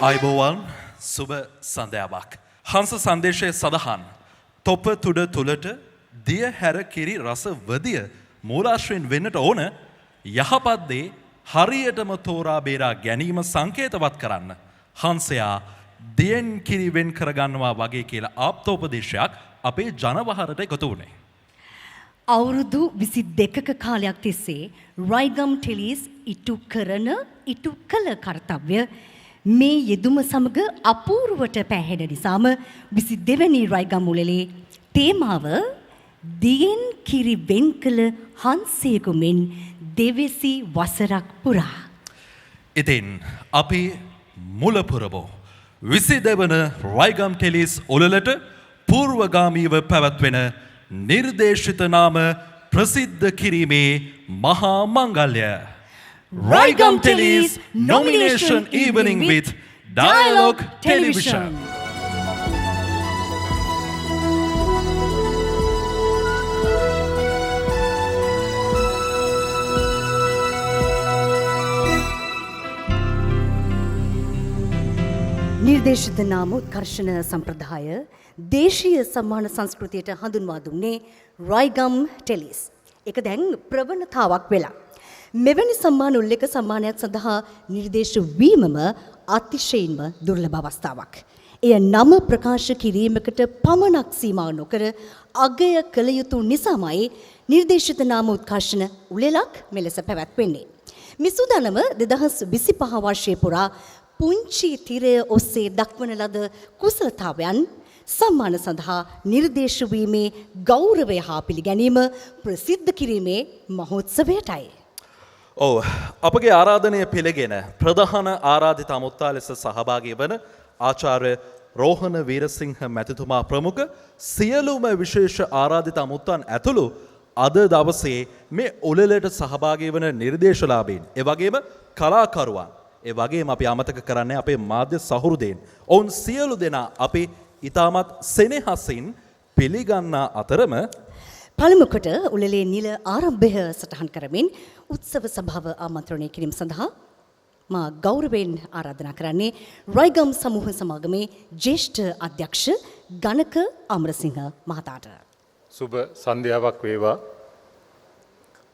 අයිබෝවන් සුබ සන්ධ්‍යාවක්. හංස සංදේශයේ සඳහන් තොප තුඩ තුලට දිය හැර කිරි රස වදිය මූලාශ්‍රයෙන් වෙන්නට ඕන යහපත් දේ හරියටම තෝරා බේරා ගැනීම සංකේතවත් කරන්න හංසයා දියෙන් කිරි වෙන් කරගන්නවා වගේ කියලා ආප්තෝපදේශයක් අපේ ජනවහරට එකතු වුණේ. අවුරුදු 22ක කාලයක් තිස්සේ රයිගම් ටෙලිස් ඉටු කළ කර්තව්‍ය මේ යෙදුම සමග අපූර්වට පැහැහෙන නිසාම 22 වෙනි රයිගම් උළෙලේ තේමාව දියෙන් කිරි වෙන් කළ හංසයෙකු මෙන් දෙවැසි වසරක් පුරා. ඉතින් අපි මුල පුරබෝ 22 වන රයිගම් ටෙලිස් උළෙලට පූර්වගාමීව පැවැත්වෙන නිර්දේශිත නාම ප්‍රසිද්ධ කිරීමේ මහා මංගල්‍ය Raigam Telis Nomination Evening with Dialogue Television. නිර්දේශිත නාම උත්කර්ෂණ සම්ප්‍රදාය දේශීය සම්මාන සංස්කෘතියට හඳුන්වා දුන්නේ රයිගම් ටෙලිස්. ඒක දැන් ප්‍රවණතාවක් වෙලා. මෙවැනි සම්මාන උල්ලේඛ සම්මානයක් සඳහා නිර්දේශ වීමම අතිශයින්ම දුර්ලභ අවස්ථාවක්. එය නම ප්‍රකාශ කිරීමකට පමණක් සීමා නොකර අගය කළ යුතු නිසාමයි නිර්දේශිත නාම උත්කර්ෂණ උළෙලක් මෙලෙස පැවැත්වෙන්නේ. මිසුදානම 2025 වර්ෂයේ පුරා පුංචි තිරය ඔස්සේ දක්වන ලද කුසලතාවයන් සම්මාන සඳහා නිර්දේශ වීමේ ගෞරවය හා පිළිගැනීම ප්‍රසිද්ධ කිරීමේ මහෝත්සවයටයි. ඔව් අපගේ ආරාධනය පිළිගෙන ප්‍රධාන ආරාධිත අමුත්තා ලෙස සහභාගී වන ආචාර්ය රෝහණ වීරසිංහ මැතිතුමා ප්‍රමුඛ සියලුම විශේෂ ආරාධිත අමුත්තන් ඇතුළු අද දවසේ මේ උළෙලට සහභාගී වන නිර්දේශලාභීන් ඒ වගේම කලාකරුවන් ඒ වගේම අපි අමතක කරන්නේ අපේ මාධ්‍ය සහෘදයන් ඔවුන් සියලු දෙනා අපි ඉතාමත් සෙනෙහසින් පිළිගන්නා අතරම පළමු කොට උළෙලේ නිල ආරම්භය සටහන් කරමින් උත්සව සභාව ආමන්ත්‍රණය කිරීම සඳහා මා ගෞරවයෙන් ආරාධනා කරන්නේ රයිගම් සමූහ සමාගමේ ජ්‍යෙෂ්ඨ අධ්‍යක්ෂ ගණක අමරසිංහ මහතාට. සුබ සන්ධ්‍යාවක් වේවා.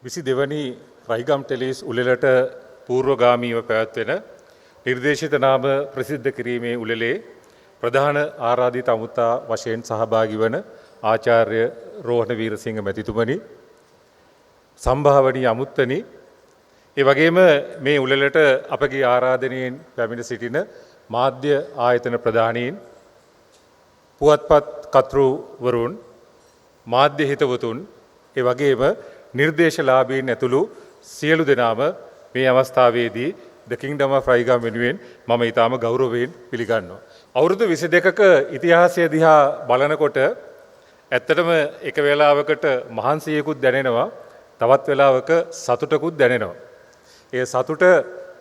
22 වෙනි රයිගම් ටෙලිස් උළෙලට පූර්වගාමීව පැවැත්වෙන නිර්දේශිත නාම ප්‍රසිද්ධ කිරීමේ උළෙලේ ප්‍රධාන ආරාධිත අමුත්තා වශයෙන් සහභාගී වන ආචාර්ය රෝහණ වීරසිංහ මැතිතුමනි, සම්භාවනීය අමුත්තනි, ඒ වගේම මේ උළෙලට අපගේ ආරාධනයෙන් පැමිණ සිටින මාධ්‍ය ආයතන ප්‍රධානීන්, පුවත්පත් කර්තෘවරුන්, මාධ්‍ය හිතවතුන්, ඒ වගේම නිර්දේශලාභීන් ඇතුළු සියලු දෙනාම මේ අවස්ථාවේදී The Kingdom of Raigam වෙනුවෙන් මම ඊටාම ගෞරවයෙන් පිළිගන්නවා. අවුරුදු 22ක ඉතිහාසය දිහා බලනකොට ඇත්තටම එක වෙලාවකට මහන්සියකුත් දැනෙනවා, තවත් වෙලාවක සතුටකුත් දැනෙනවා. ඒ සතුට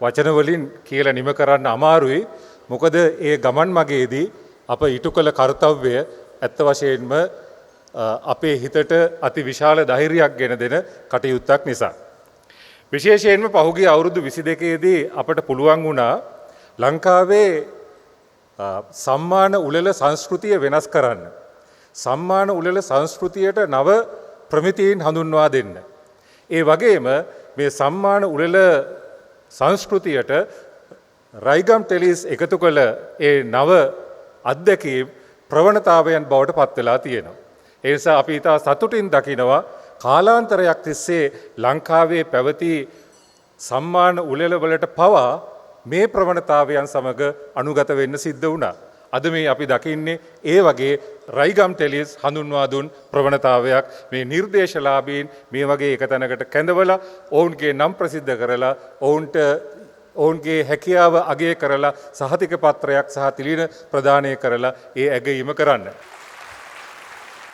වචන වලින් කියලා නිම කරන්න අමාරුයි. මොකද ඒ ගමන් මගේදී අප ඉටු කළ කර්තව්‍ය ඇත්ත වශයෙන්ම අපේ හිතට අති විශාල ධෛර්යයක් ගෙන දෙන කටයුත්තක් නිසා. විශේෂයෙන්ම පහුගිය අවුරුදු 22ේදී අපට පුළුවන් වුණා ලංකාවේ සම්මාන උළෙල සංස්කෘතිය වෙනස් කරන්න. සම්මාන උළෙල සංස්කෘතියට නව ප්‍රමිතීන් හඳුන්වා දෙන්න. ඒ වගේම මේ සම්මාන උළෙල සංස්කෘතියට රයිගම් ටෙලිස් එකතු කළ ඒ නව අත්දැකීම් ප්‍රවණතාවයන් බවට පත් වෙලා තියෙනවා. ඒ නිසා අපි ඉතා සතුටින් දකිනවා කාලාන්තරයක් තිස්සේ ලංකාවේ පැවති සම්මාන උළෙල වලට පවා මේ ප්‍රවණතාවයන් සමග අනුගත වෙන්න සිද්ධ වුණා. අද මේ අපි දකින්නේ ඒ වගේ රයිගම් ටෙලිස් හඳුන්වා දුන් ප්‍රවණතාවයක්. මේ නිර්දේශලාභීන් මේ වගේ එක තැනකට කැඳවලා ඔවුන්ගේ නම් ප්‍රසිද්ධ කරලා ඔවුන්ගේ හැකියාව අගය කරලා සහතික පත්‍රයක් සහ තිලින ප්‍රදානය කරලා ඒ ඇගයීම කරන්න.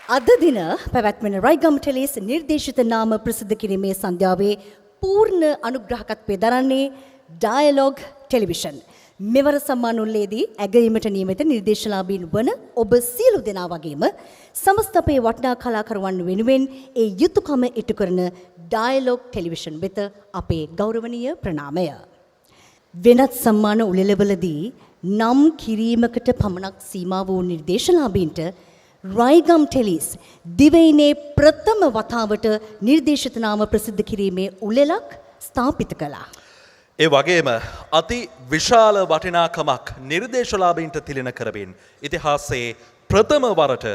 අද දින පැවැත්වෙන රයිගම් ටෙලිස් නිර්දේශිත නාම ප්‍රසිද්ධ කිරීමේ සන්ධ්‍යාවේ පූර්ණ අනුග්‍රහකත්වය දරන්නේ ඩයලොග් ටෙලිවිෂන්. මෙවර සම්මාන උළෙලේදී ඇගයීමට නියමිත නිර්දේශලාභීන් වන ඔබ සියලු දෙනා වගේම සමස්ත අපේ වටිනා කලාකරුවන් වෙනුවෙන් ඒ යුතුයකම ඉටු කරන ඩයලොග් ටෙලිවිෂන් වෙත අපේ ගෞරවනීය ප්‍රණාමය. වෙනත් සම්මාන උළෙලවලදී නම් කිරීමකට පමණක් සීමා වූ නිර්දේශලාභීන්ට රයිගම් ටෙලිස් දිවයිනේ ප්‍රථම වතාවට නිර්දේශිත නාම ප්‍රසිද්ධ කිරීමේ උළෙලක් ස්ථාපිත කළා. ඒ වගේම අති විශාල වටිනාකමක් නිර්දේශලාභීන්ට තිලින කරමින් ඉතිහාසයේ ප්‍රථම වරට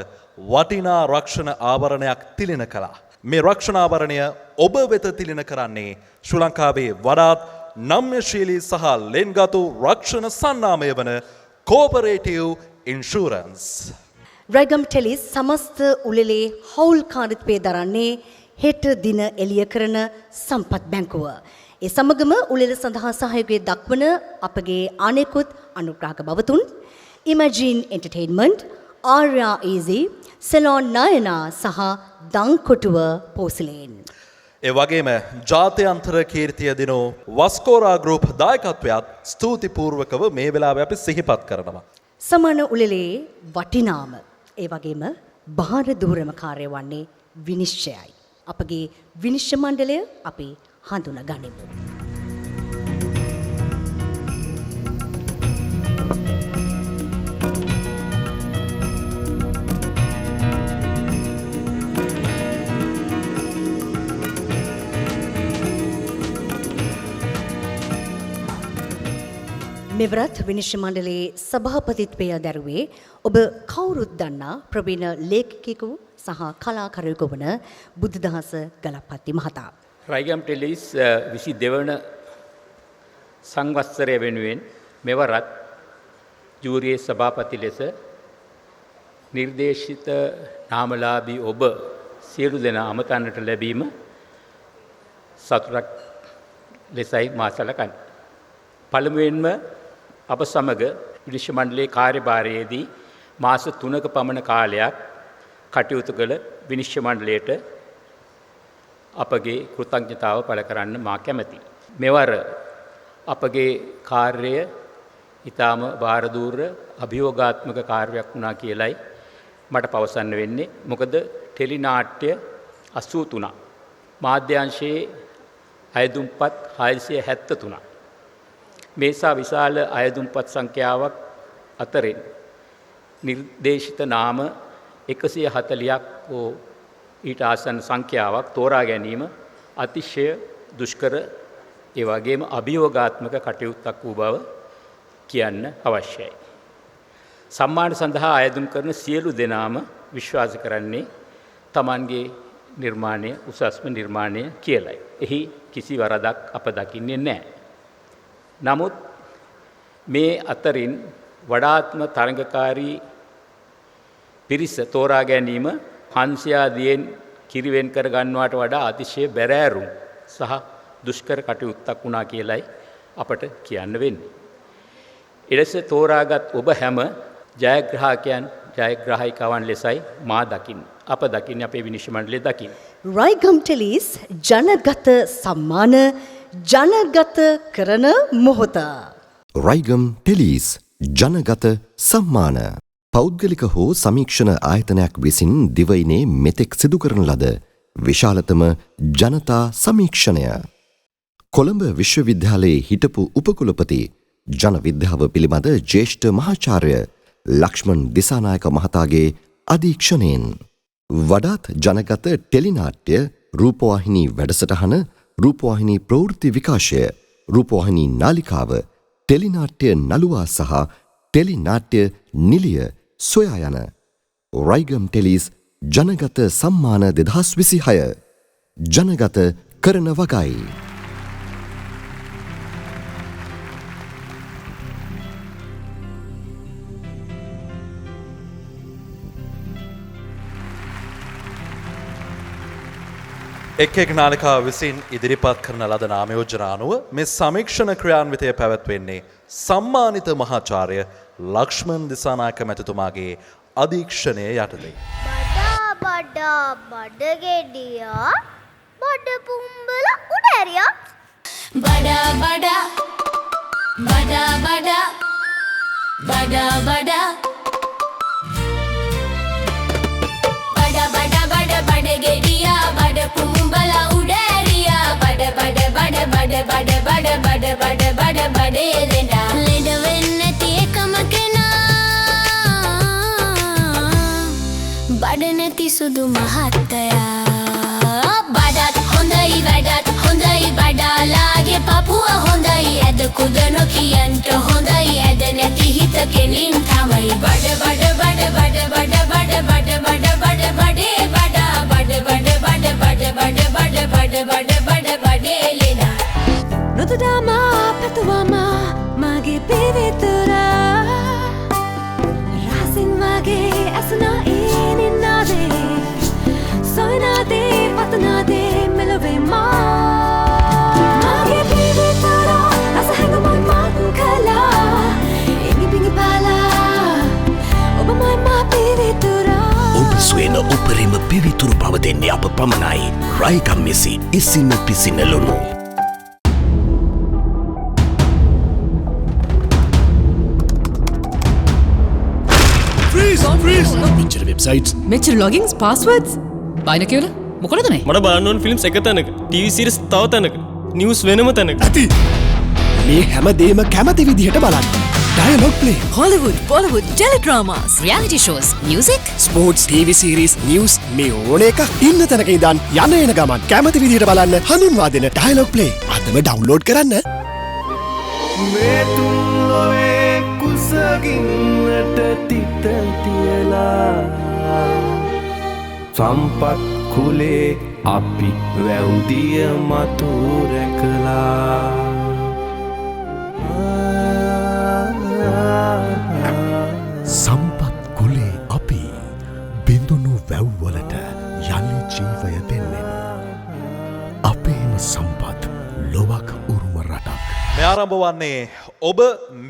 වටිනා රක්ෂණ ආවරණයක් තිලින කළා. මේ රක්ෂණ ආවරණය ඔබ වෙත තිලින කරන්නේ ශ්‍රී ලංකාවේ වඩාත් නම්‍යශීලී සහ ලෙන්ගතු රක්ෂණ සන්නාමය වන කෝපරේටිව් ඉන්ෂුරන්ස්. රයිගම් ටෙලිස් සමස්ත උළෙලේ හවුල්කාරීත්වය දරන්නේ හෙට දින එළිය කරන සම්පත් බැංකුව. ඒ සමගම උළෙල සඳහා සහයෝගය දක්වන අපගේ අනෙකුත් අනුග්‍රාහක බවතුන් ඉමැජින් එන්ටර්ටේන්මන්ට්, ආර්යා ඊසි, සෙලොන් නයනා සහ දංකොටුව පෝසලේන්. ඒ වගේම ජාත්‍යන්තර කීර්තිය දිනු වස්කෝරා ගෲප් දායකත්වයත් ස්තුතිපූර්වකව මේ වෙලාවේ අපි සිහිපත් කරනවා. සමාන උළෙලේ වටිනාම ඒ වගේම බාහිර දූරම කාර්ය වන්නේ විනිශ්චයයි. අපගේ විනිශ්චය මණ්ඩලය අපි හඳුනා ගනිමු. මෙවරත් විනිශ්චය මණ්ඩලයේ සභාපතිත්වය දරුවේ ඔබ කවුරුත් දන්නා ප්‍රවීණ ලේඛකයෙකු සහ කලාකරුවෙකු වන බුද්ධදාස ගලප්පත්ති මහතා. රයිගම් ටෙලිස් 22 වන සංවත්සරය වෙනුවෙන් මෙවරත් ජූරියේ සභාපති ලෙස නිර්දේශිත නාමලාභී ඔබ සියලු දෙනා අමතන්නට ලැබීම සතුටක් ලෙසයි මා සලකන්නේ. පළමුවෙන්ම අප සමග විනිශ්චය මණ්ඩලයේ කාර්යභාරයේදී මාස 3ක පමණ කාලයක් කටයුතු කළ විනිශ්චය මණ්ඩලයට අපගේ කෘතඥතාව පළ කරන්න මා කැමැතියි. මෙවර අපගේ කාර්යය ඊටාම භාරදූර අභියෝගාත්මක කාර්යයක් වුණා කියලයි මට පවසන්න වෙන්නේ. මොකද ටෙලි නාට්‍ය 83 මාධ්‍යාංශයේ අයදුම්පත් 673 මේසා විශාල අයදුම්පත් සංඛ්‍යාවක් අතරින් නිර්දේශිත නාම 140ක් හෝ ඊට ආසන්න සංඛ්‍යාවක් තෝරා ගැනීම අතිශය දුෂ්කර ඒ වගේම අභියෝගාත්මක කටයුත්තක් වූ බව කියන්න අවශ්‍යයි. සම්මාන සඳහා අයදුම් කරන සියලු දෙනාම විශ්වාස කරන්නේ Tamanගේ නිර්මාණය උසස්ම නිර්මාණය කියලයි. එහි කිසි වරදක් අප දකින්නේ නැහැ. නමුත් මේ අතරින් වඩාත්ම තරඟකාරී පිරිස තෝරා ගැනීම හංසයාදියෙන් කිරිවෙන් කර ගන්නවට වඩා අතිශය බැරෑරුම් සහ දුෂ්කර කටයුත්තක් වුණා කියලයි අපට කියන්න වෙන්නේ. එලෙස තෝරාගත් ඔබ හැම ජයග්‍රාහකයන් ජයග්‍රාහිකාවන් ලෙසයි මා දකින්නේ. අප දකින්නේ අපේ විනිශ්චය මණ්ඩලය දකින්නේ. රයිගම් ටෙලිස් ජනගත සම්මාන ජනගත කරන මොහොත. රයිගම් ටෙලිස් ජනගත සම්මාන පෞද්ගලික හෝ සමීක්ෂණ ආයතනයක් විසින් දිවයිනේ මෙතෙක් සිදු කරන ලද විශාලතම ජනතා සමීක්ෂණය. කොළඹ විශ්වවිද්‍යාලයේ හිටපු උපකුලපති ජන විද්‍යාව පිළිබඳ ජ්‍යෙෂ්ඨ මහාචාර්ය ලක්ෂ්මන් දිසානායක මහතාගේ අධීක්ෂණයෙන් වඩාත් ජනගත ටෙලිනාට්‍ය රූපවාහිනී වැඩසටහන රූපවාහිනී ප්‍රවෘත්ති විකාශය රූපවාහිනී නාලිකාව ටෙලිනාට්‍ය නළුවා සහ ටෙලිනාට්‍ය නිලිය සොයා යන රයිගම් ටෙලිස් ජනගත සම්මාන 2026 ජනගත කරන වගයි. එක් නාලිකාව විසින් ඉදිරිපත් කරන ලද නාමයෝජන අනුව මේ සමීක්ෂණ ක්‍රියාන්විතය පැවැත්වෙන්නේ සම්මානිත මහාචාර්ය ලක්ෂ්මන් දිසානායක මැතිතුමාගේ අධීක්ෂණය යටතේ. බඩා බඩගෙඩියා බඩ පුම්බල උඩ ඇරියා බඩා බඩා බඩා බඩා බඩා බඩා බඩගෙඩියා බඩ පුම්බල උඩ ඇරියා බඩ බඩ බඩ බඩ බඩ බඩ බඩ බඩ බඩ බඩ එලෙනා ලෙඩ වෙන්නේ නැති එකම සුදු මහත්තයා බඩත් හොඳයි වැඩත් හොඳයි බඩාලාගේ පපුුව හොඳයි ඇද කුද නොකියන්ට හොඳයි ඇද නැති හිත කෙලින් තමයි බඩ බඩ බඩ බඩ බඩ බඩ බඩ බඩ බඩ බඩේ බඩා බඩ බඩ බඩ බඩ බඩ බඩ බඩ බඩ බඩ බඩේ ලෙනා නොතුඩාමා පැතුවාමා මගේ පිවිතුරා රහසින් වගේ ඇසුනා ඒනින්නාදේ සොයනාදේ පතනාදේ මෙලොවේ මගේ පිවිතුරා රස හැඟමයි මත් කලා එඟිබිඟි පාලා ඔබමයි මා පිවිතුරා ඔබ ස්වේන උපරිම පිවිතුරු බව දෙන්නේ අප පමණයි රයිගම් මෙසි ඉසින්න පිසින ලුණු මෙච්චර වෙබ්සයිට්ස් මෙච්චර ලොගින්ස් පාස්වර්ඩ්ස් බයින කියල මොකටදනේ මට බාන්නවන් ෆිල්ම් එක තැනක ටීවිසිරිස් තව තැනක නිවස් වෙනම තැනක ඇති මේ හැමදේම කැමති විදිහට බලන්න dialogue play Hollywood Bollywood teledramas reality shows music sports TV series news මේ ඕන එක ඉන්න තැනක ඉඳන් යන එන ගමන් කැමති විදිහට බලන්න හඳුන්වා දෙන ඩයලොග් ප්ලේ අදම ඩවුන්ලෝඩ් කරන්න මේ තුන් ලොවේ කුසගින්නට තිත තියලා සම්පත් කුලේ අපි වැව්දිය මතු රැකලා සම්පත් කුලේ අපි බිඳුණු වැව්වලට යළි ජීවය දෙන්නෙමු අපේම සම්පත් ලොවක් උරුම රටක් මේ ආරම්භ වන්නේ ඔබ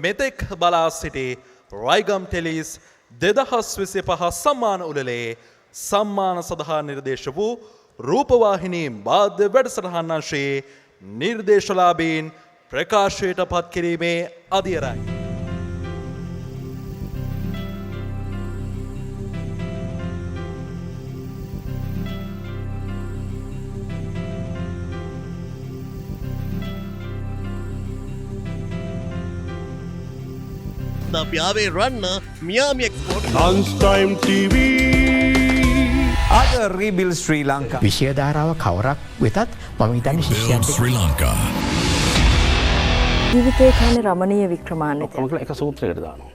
මෙතෙක් බලා සිටි රයිගම් ටෙලිස් 2025 සම්මාන උළෙලේ සම්මාන සඳහා නිර්දේශ වූ රූපවාහිනී මාධ්‍ය වැඩසටහන් අංශයේ නිර්දේශලාභීන් ප්‍රකාශයට පත් කිරීමේ අදියරයි. ප්‍යාවේ රන්න මියාමි එක්ස්පෝර්ට් ලන්ස්ටයිම් TV අද රීබිල් ශ්‍රී ලංකා විෂයධාරාව කවරක් වෙතත් මම හිතන්නේ ශිෂ්‍යයන්ට ශ්‍රී ලංකා ජීවිතේ කාලේ රමණීය වික්‍රමාන්විත ඔක්කොම එක සූත්‍රයකට දානවා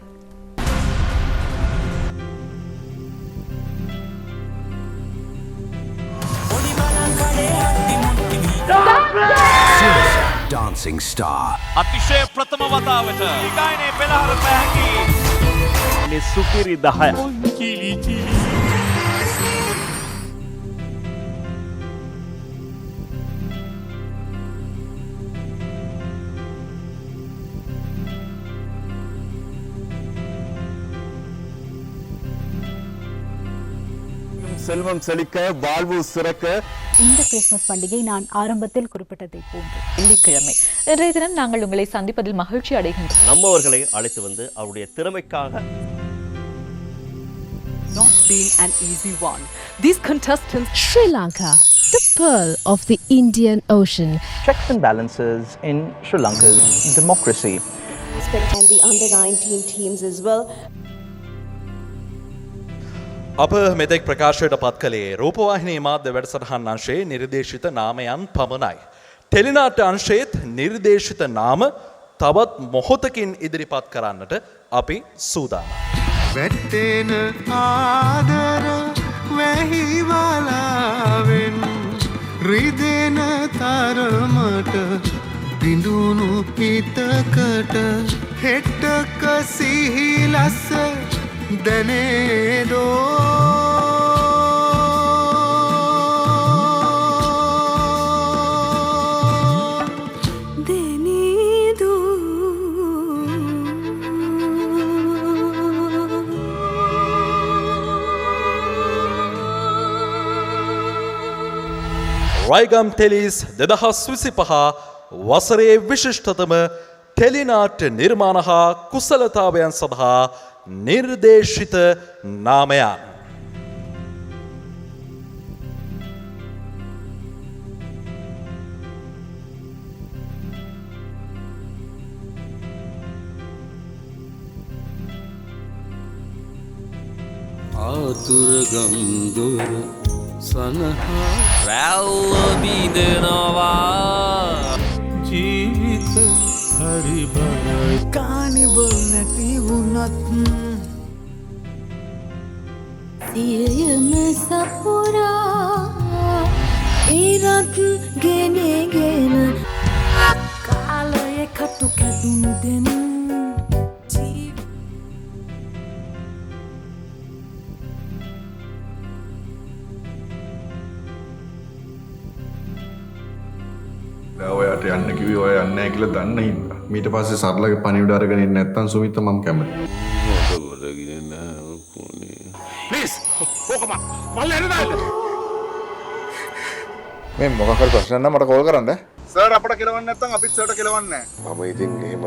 Dancing Star අතිශය ප්‍රථම වතාවට ගායනයේ පෙළහර පැහැකි මේ සුපිරි 10 செல்வம் செழிக்க வாழ்வு சிறக்க இந்த கிறிஸ்துமஸ் பண்டிகை நான் ஆரம்பத்தில் குறிப்பிட்டதை போன்று வெள்ளிக்கிழமை இன்றைய தினம் நாங்கள் உங்களை சந்திப்பதில் மகிழ்ச்சி அடைகின்றோம் நம்மவர்களை அழைத்து வந்து அவருடைய திறமைக்காக Not been an easy one. These contestants Sri Lanka, the pearl of the Indian Ocean. checks and balances in Sri Lanka's democracy And the under 19 teams as well. අප මෙතෙක් ප්‍රකාශයට පත් කළේ රූපවාහිනී මාධ්‍ය වැඩසටහන් අංශයේ නිර්දේශිත නාමයන් පමණයි. ටෙලිනාට්‍ය අංශයේත් නිර්දේශිත නාම තවත් මොහොතකින් ඉදිරිපත් කරන්නට අපි සූදානම්. වැටෙන ආදර වැහිවලාවෙන් රිදෙන තරමට බිඳුණු හිතකට හෙට්ටක සිහිලස්ස දැනේදෝ රයිගම් ටෙලිස් 2025 වසරේ විශිෂ්ටතම ටෙලිනාට්‍ය නිර්මාණ හා කුසලතාවයන් සඳහා නිර්දේශිත නාමයන්. ආතුරගම් දොර සනහා රැල්ල බිඳෙනවා ජීවිත හරි බරයි කානිවල් නැති වුණත් සියයම සපුරා ඉරක් ගෙනගෙන කාලය කටු කැදුණු දෙන ඔයාට යන්න කිව්වේ ඔයා යන්නේ නැහැ කියලා දන්න හින්දා. ඊට පස්සේ සරලගේ පණිවිඩ අරගෙන ඉන්නේ නැත්තම් සුමිත මම කැමතියි. ප්ලීස් ඕකම මල්ල එන්න මේ මොකක් හරි ප්‍රශ්න නම් මට කෝල් කරන්න. සර් අපට කෙලවන්නේ නැත්තම් අපිත් සර්ට කෙලවන්නේ නැහැ. මම ඉතින් එහෙම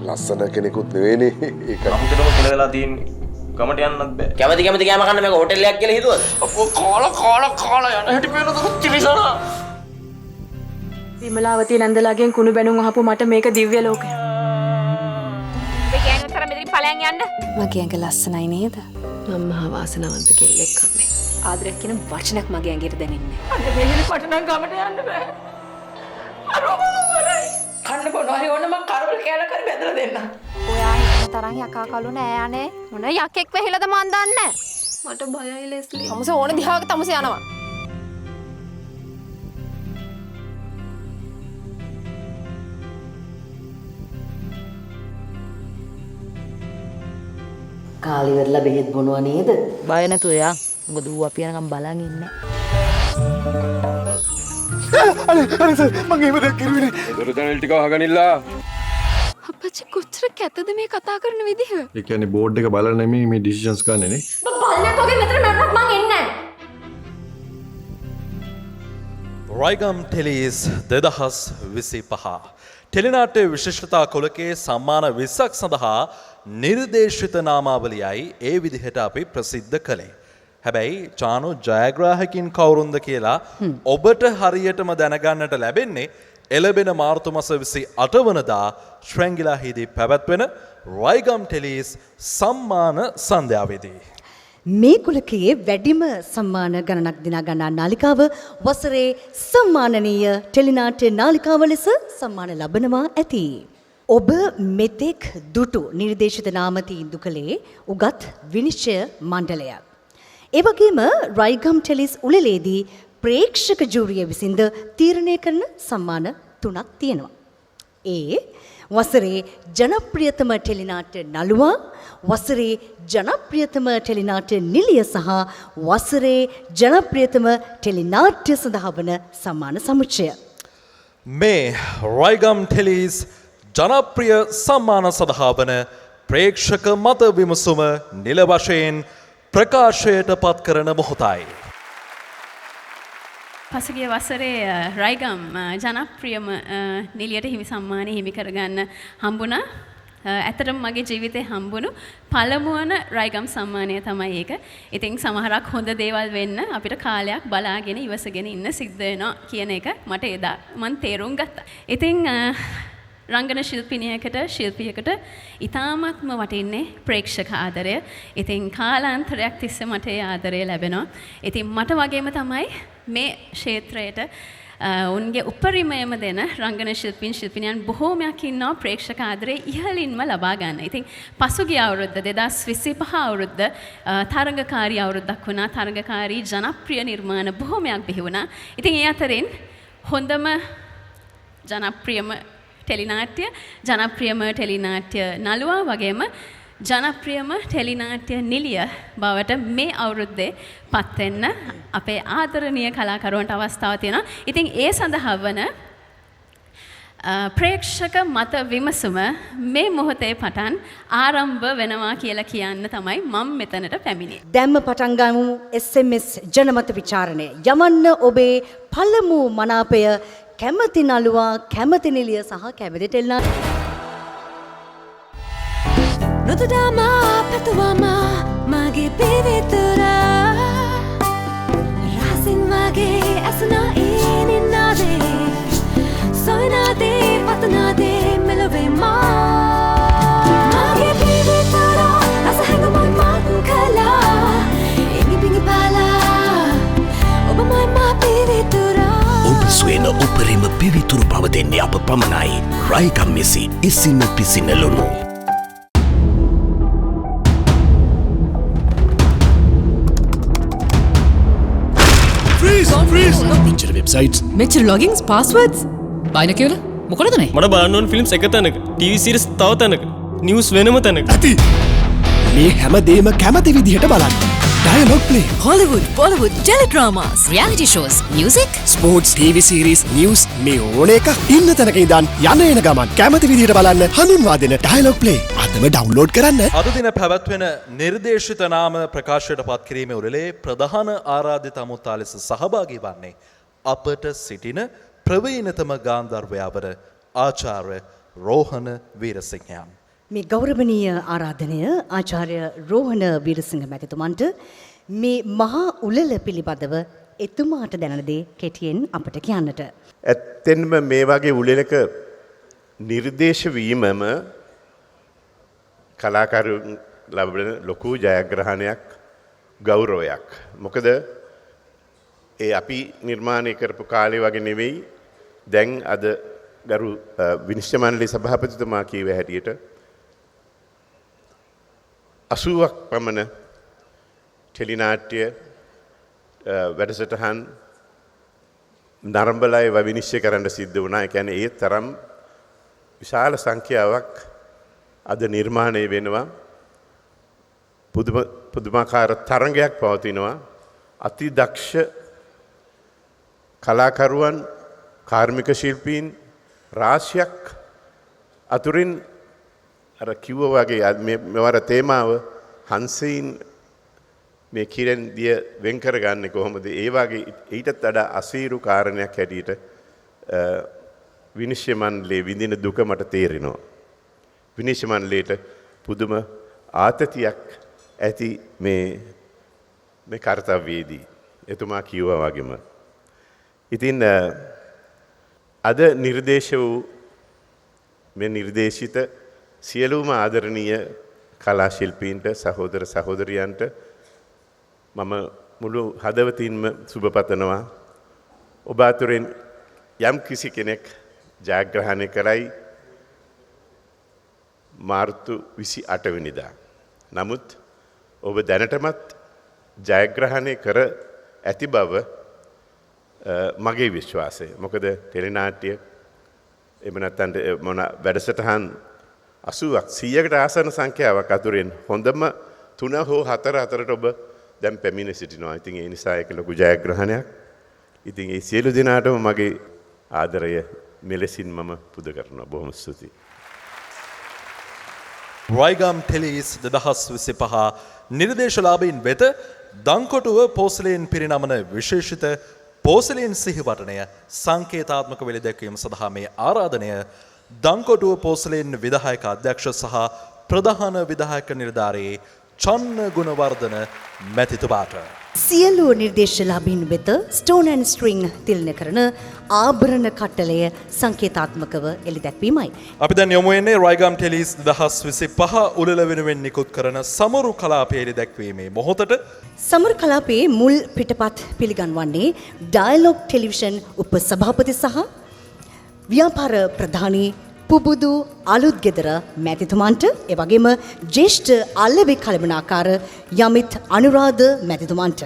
ලස්සන කෙනෙකුත් නෙවෙයිනේ. ඒක අපිටම කෙලවලා තියෙන්නේ. ගමට යන්නත් බෑ. කැමති කෑම කන්න මේක හෝටල් එකක් කියලා හිතුවද? අපෝ කාලා යන හැටි පේනද තිරිසනා. විමලාවතිය නන්දලාගෙන් කුණු බැනුම් අහපු මට මේක දිව්‍ය ලෝකයක්. ඔබේ ගෑන් අතර මෙතනින් ඵලයන් යන්න. මගේ ඇඟ ලස්සනයි නේද? මම මහා වාසනාවන්ත කෙල්ලෙක් අම්මේ. ආදරයක් කියන වචනයක් මගේ ඇඟට දැනෙන්නේ නැහැ. අද මෙහෙම පටනම් ගමට යන්න බෑ. කන්න බොනවා හරි ඕන මම කරවල කෑලා කරි බෙදලා දෙන්න. ඔයා හිතන තරම් යකා කළු නෑ අනේ. මොන යකෙක් වෙහිලාද මන් දන්නේ. මට බයයි ලෙස්ලි. තමුසේ ඕන දිහාවක තමුසේ යනවා. කාලිවරලා බෙහෙත් බොනවා නේද? බය නැතුව යා. මොකද ඌ අපි යනකම් බලන් ඉන්නේ. අනේ සර් මම එහෙම දෙයක් කරුවේ නෑ. දොර ජනෙල් ටික අහගනින්නලා. අපච්චි කොච්චර කැතද මේ කතා කරන විදිහ? ඒ කියන්නේ බෝඩ් එක බලලා නෙමෙයි මේ ඩිසිෂන්ස් ගන්න නේ. බල්ලෙක් වගේ මෙතන නරනක් මං එන්නේ නෑ. රයිගම් ටෙලිස් 2025 ටෙලිනාට්‍ය විශිෂ්ටතා කොලකේ සම්මාන 20ක් සඳහා නිර්දේශිත නාමාවලියයි ඒ විදිහට අපි ප්‍රසිද්ධ කළේ. හැබැයි චානු ජයග්‍රාහකින් කවුරුන්ද කියලා ඔබට හරියටම දැනගන්නට ලැබෙන්නේ එළබෙන මාර්තු මාස 28 වනදා ශ්‍රැංගිලාහිදී පැවැත්වෙන රයිගම් ටෙලිස් සම්මාන සන්ධ්‍යාවේදී. මේ කුලකයේ වැඩිම සම්මාන ගණනක් දිනා ගන්නා නාලිකාව වසරේ සම්මානනීය ටෙලිනාට්‍ය නාලිකාව ලෙස සම්මාන ලබනවා ඇති. ඔබ මෙතෙක් දුටු නිර්දේශිත නාම තීන්දුව කළේ උගත් විනිශ්චය මණ්ඩලය. ඒ වගේම රයිගම් ටෙලිස් උළෙලේදී ප්‍රේක්ෂක ජූරිය විසින්ද තීරණය කරන සම්මාන 3ක් තියෙනවා. ඒ වසරේ ජනප්‍රියතම ටෙලිනාට්‍ය නළුවා, වසරේ ජනප්‍රියතම ටෙලිනාට්‍ය නිලිය සහ වසරේ ජනප්‍රියතම ටෙලිනාට්‍ය සඳහා වන සම්මාන සමුච්චය. මේ රයිගම් ටෙලිස් ජනප්‍රිය සම්මාන සඳහා වන ප්‍රේක්ෂක මත විමසුම නිල වශයෙන් ප්‍රකාශයට පත් කරන මොහොතයි. පසුගිය වසරේ රයිගම් ජනප්‍රියම නිලියට හිමි සම්මානය හිමි කරගන්න හම්බුණා. ඇත්තටම මගේ ජීවිතේ හම්බුණු පළමුවන රයිගම් සම්මානය තමයි ඒක. ඉතින් සමහරක් හොඳ දේවල් වෙන්න අපිට කාලයක් බලාගෙන ඉවසගෙන ඉන්න සිද්ධ වෙනවා කියන එක මට එදා මම තේරුම් ගත්තා. ඉතින් රංගන ශිල්පියකට ඉතාමත්ම වටින්නේ ප්‍රේක්ෂක ආදරය. ඉතින් කාලාන්තරයක් තිස්සේ මට ඒ ආදරය ලැබෙනවා. ඉතින් මට වගේම තමයි මේ ක්ෂේත්‍රයට උන්ගේ උපරිමයම දෙන රංගන ශිල්පිනියන් බොහෝමයක් ඉන්නවා ප්‍රේක්ෂක ආදරය ඉහළින්ම ලබා ගන්න. ඉතින් පසුගිය අවුරුද්ද 2025 අවුරුද්ද තරඟකාරී අවුරුද්දක් වුණා. තරඟකාරී ජනප්‍රිය නිර්මාණ බොහෝමයක් බිහි වුණා. ඉතින් ඒ අතරින් හොඳම ජනප්‍රියම ටෙලිනාට්‍ය නළුවා වගේම ජනප්‍රියම ටෙලිනාට්‍ය නිලිය බවට මේ අවුරුද්දේ පත් වෙන්න අපේ ආදරණීය කලාකරුවන්ට අවස්ථාව තියෙනවා. ඉතින් ඒ සඳහා වන ප්‍රේක්ෂක මත විමසුම මේ මොහොතේ පටන් ආරම්භ වෙනවා කියලා කියන්න තමයි මම මෙතනට පැමිණේ. දැම්ම පටන් ගමු SMS ජනමත විචාරණය. යවන්න ඔබේ පළමු මනාපය කැමති නළුවා, කැමති නිලිය සහ කැමති ටෙලිනාට්‍ය. නුදුදාම පැතුවම මගේ පිවිතුරා රහසින් වගේ ඇසුනා ඒනින්නාදේ සොයනාදේ පතනාදේ මෙලොවේ මා මගේ පිවිතුරා රස හැඟුමක් මත් කළා දෙන්නේ අප පමණයි. රයිගම් මෙසි ඉසින්න පිසින ලුණු. Freeze! මෙච්චර වෙබ්සයිට්ස් මෙච්චර ලොගින්ස් පාස්වර්ඩ්ස් බයින කියලා මොකටද මේ? මට බලන්න ඕන ෆිල්ම්ස් එක තැනක, TV සීරීස් තව තැනක, නිවුස් වෙනම තැනක. ඇති. මේ හැමදේම කැමති විදිහට බලන්න. Dialogue play, Hollywood, Bollywood, teledramas, reality shows, music, sports, TV series, news මේ ඕන එක ඉන්න තැනක ඉඳන් යන එන ගමන් කැමති විදිහට බලන්න හඳුන්වා දෙන Dialogue play අදම ඩවුන්ලෝඩ් කරන්න. අද දින පැවැත්වෙන නිර්දේශිත නාම ප්‍රකාශයට පත් කිරීමේ උළෙලේ ප්‍රධාන ආරාධිත අමුත්තා ලෙස සහභාගී වන්නේ අපට සිටින ප්‍රවීණතම ගාන්ධර්වයා වන ආචාර්ය රෝහණ වීරසිංහයන්. මේ ගෞරවනීය ආරාධනය ආචාර්ය රෝහණ වීරසිංහ මැතිතුමන්ට මේ මහා උළෙල පිළිබඳව එතුමාට දැනෙන දේ කෙටියෙන් අපට කියන්නට. ඇත්තෙන්ම මේ වගේ උළෙලක නිර්දේශ වීමම කලාකරුන් ලබන ලොකු ජයග්‍රහණයක් ගෞරවයක්. මොකද ඒ අපි නිර්මාණය කරපු කාලේ වගේ නෙවෙයි දැන් අද ගරු විනිශ්චය මණ්ඩලයේ සභාපතිතුමා කීව හැටියට 80ක් පමණ ටෙලිනාට්‍ය වැඩසටහන් නරඹලා ඒවා විනිශ්චය කරන්න සිද්ධ වුණා. ඒ කියන්නේ ඒ තරම් විශාල සංඛ්‍යාවක් අද නිර්මාණය වෙනවා. පුදුමාකාර තරඟයක් පවතිනවා. අති දක්ෂ කලාකරුවන් කාර්මික ශිල්පීන් රාශියක් අතුරින් අර කිව්වා වගේ මෙවර තේමාව හංසයින් මේ කිරෙන් දිය වෙන් කරගන්නේ කොහොමද? ඒ වගේ ඊටත් වඩා අසීරු කාරණයක් හැටියට විනිශ්චය මණ්ඩලයේ විඳින දුක මට තේරෙනවා. විනිශ්චය මණ්ඩලයට පුදුම ආතතියක් ඇති මේ කාර්යවේදී එතුමා කිව්වා වගේම. ඉතින් අද නිර්දේශ වූ මේ නිර්දේශිත සියලුම ආදරණීය කලා ශිල්පීන්ට සහෝදර සහෝදරියන්ට මම මුළු හදවතින්ම සුබ පතනවා. ඔබ අතුරින් යම් කිසි කෙනෙක් ජයග්‍රහණය කරයි මාර්තු 28 වෙනිදා. නමුත් ඔබ දැනටමත් ජයග්‍රහණය කර ඇති බව මගේ විශ්වාසය. මොකද ටෙලිනාට්‍ය එහෙම නැත්නම් මොන වැඩසටහන් 80ක් 100කට ආසන්න සංඛ්‍යාවක් අතුරින් හොඳම 3 හෝ 4 අතරට ඔබ දැන් පැමිණ සිටිනවා. ඉතින් ඒ නිසා ඒක ලොකු ජයග්‍රහණයක්. ඉතින් ඒ සියලු දෙනාටම මගේ ආදරය මෙලෙසින් මම පුද කරනවා. බොහොම ස්තුතියි. රයිගම් ටෙලිස් 2025 නිර්දේශලාභීන් වෙත දංකොටුව පෝසලයෙන් පිරිනමන විශේෂිත පෝසලයෙන් සිහිවටනය සංකේතාත්මක වෙළි දැක්වීම සඳහා මේ ආරාධනය දංකොටුව පෝසලයෙන් විධායක අධ්‍යක්ෂ සහ ප්‍රධාන විධායක නිලධාරී චන්න ගුණවර්ධන මැතිතුමාට සියලු නිර්දේශලාභීන් වෙත ස්ටෝන් ඇන්ඩ් ස්ට්‍රිං තිලනය කරන ආභරණ කට්ටලය සංකේතාත්මකව එළි දැක්වීමයි. අපි දැන් යොමු වෙන්නේ රයිගම් ටෙලිස් 2025 උළෙල වෙනුවෙන් නිකුත් කරන සමරු කලාපයේ එළි දැක්වීමේ මොහොතට සමරු කලාපයේ මුල් පිටපත් පිළිගන්වන්නේ ඩයලොග් ටෙලිවිෂන් උපසභාපති සහ ව්‍යාපාර ප්‍රධානී පුබුදු අලුත්ගෙදර මැතිතුමන්ට එවැගේම ජ්‍යෙෂ්ඨ අල්ලවි කළමනාකාර යමිත් අනුරාධ මැතිතුමන්ට.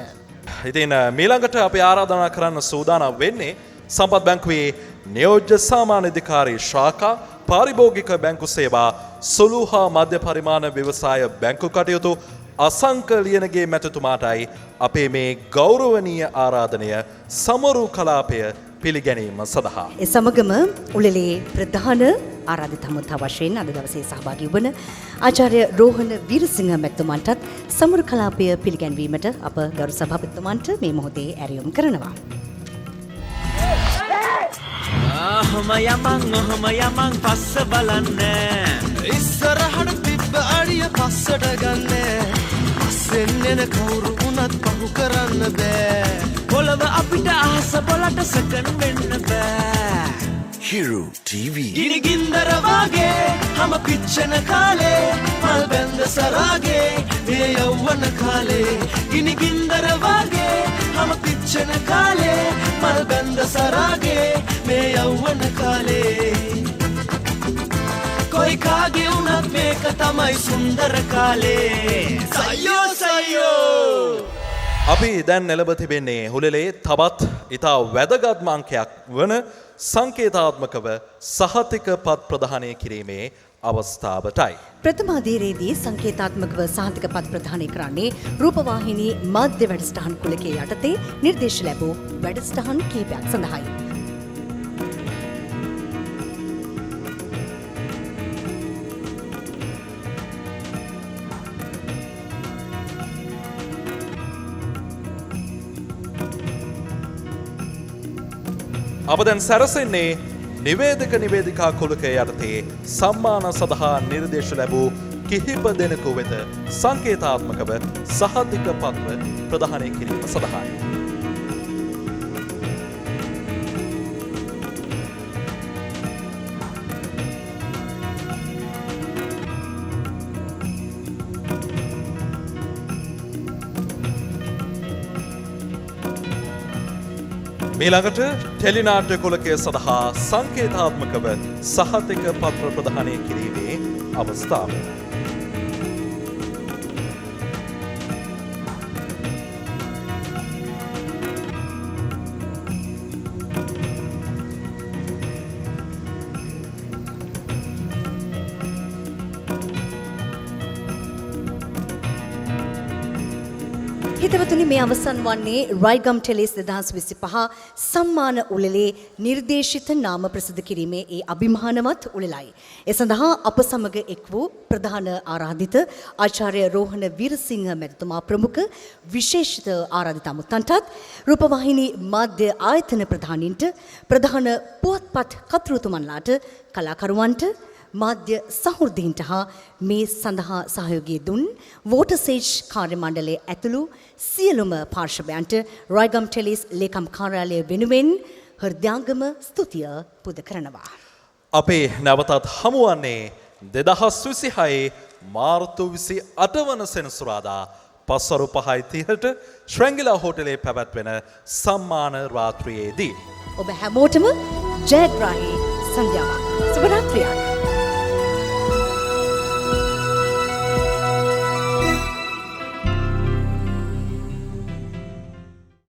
ඉතින් මීළඟට අපි ආරාධනා කරන්න සූදානම් වෙන්නේ සම්පත් බැංකුවේ නියෝජ්‍ය සාමාන්‍ය අධිකාරී ශාඛා පාරිභෝගික බැංකු සේවා සුළු හා මධ්‍ය පරිමාණ ව්‍යවසාය බැංකු කටයුතු අසංක ලියනගේ මැතිතුමාටයි අපේ මේ ගෞරවනීය ආරාධනය සමරු කලාපය පිළිගැනීම සඳහා. ඒ සමගම උළෙලේ ප්‍රධාන ආරාධිත අමුත්තා වශයෙන් අද දවසේ සහභාගී වන ආචාර්ය රෝහණ වීරසිංහ මැතිතුමන්ටත් සමරු කලාපය පිළිගැන්වීමට අප ගරු සභාපතිතුමන්ට මේ මොහොතේ ඇරයුම් කරනවා. ඔහොම යමන් පස්ස බලන්න ඉස්සරහට තිබ්බ අඩිය පස්සට ගන්න පස්සෙන් එන කවුරු වුණත් පහු කරන්න බෑ පොළව අපිට අහස පොළට සකන් වෙන්න බෑ Hero TV ගිනි ගින්දර වගේ හැම පිච්චෙන කාලේ මල් බැඳ සරාගේ මේ යෞවන කාලේ ගිනි ගින්දර වගේ හැම පිච්චෙන කාලේ මල් බැඳ සරාගේ මේ යෞවන කාලේ තමයි සුන්දර කාලේ සයෝ සයෝ අපි දැන් එළඹ තිබෙන්නේ හුලලේ තවත් ඉතා වැදගත්ම අංකයක් වන සංකේතාත්මකව සහතික පත් ප්‍රදානය කිරීමේ අවස්ථාවටයි. ප්‍රථමාදීරේදී සංකේතාත්මකව සහතික පත් ප්‍රදානය කරන්නේ රූපවාහිනී මාධ්‍ය වැඩසටහන් කුලකයේ යටතේ නිර්දේශ ලැබූ වැඩසටහන් කීපයක් සඳහායි. අප දැන් සැරසෙන්නේ නිවේදක නිවේදිකා කුලකය යටතේ සම්මාන සඳහා නිර්දේශ ලැබූ කිහිප දෙනෙකු වෙත සංකේතාත්මකව සහතික පත්‍ර ප්‍රදානය කිරීම සඳහායි. මීළඟට ටෙලිනාට්‍ය කුලකය සඳහා සංකේතාත්මකව සහතික පත්‍ර ප්‍රදානය කිරීමේ අවස්ථාව. හිතවතුනි මේ අවසන් වන්නේ රයිගම් ටෙලිස් 2025 සම්මාන උළෙලේ නිර්දේශිත නාම ප්‍රසිද්ධ කිරීමේ ඒ අභිමානවත් උළෙලයි. ඒ සඳහා අප සමග එක් වූ ප්‍රධාන ආරාධිත ආචාර්ය රෝහණ වීරසිංහ මැතිතුමා ප්‍රමුඛ විශේෂිත ආරාධිත අමුත්තන්ටත් රූපවාහිනී මාධ්‍ය ආයතන ප්‍රධානීන්ට ප්‍රධාන පුවත්පත් කතුරුතුමන්ලාට කලාකරුවන්ට මාධ්‍ය සහෘදීන්ට හා මේ සඳහා සහයෝගය දුන් වෝටර්සේජ් කාර්ය මණ්ඩලයේ ඇතුළු සියලුම පාර්ශවයන්ට රයිගම් ටෙලිස් ලේකම් කාර්යාලය වෙනුවෙන් හෘදයාංගම ස්තුතිය පුද කරනවා. අපේ නැවතත් හමුවන්නේ 2026 මාර්තු 28 වන සෙනසුරාදා පස්වරු 5:30ට ශ්‍රැංගිලා හෝටලේ පැවැත්වෙන සම්මාන රාත්‍රියේදී. ඔබ හැමෝටම ජයග්‍රාහී සන්ධ්‍යාවක්. සුබ රාත්‍රියක්.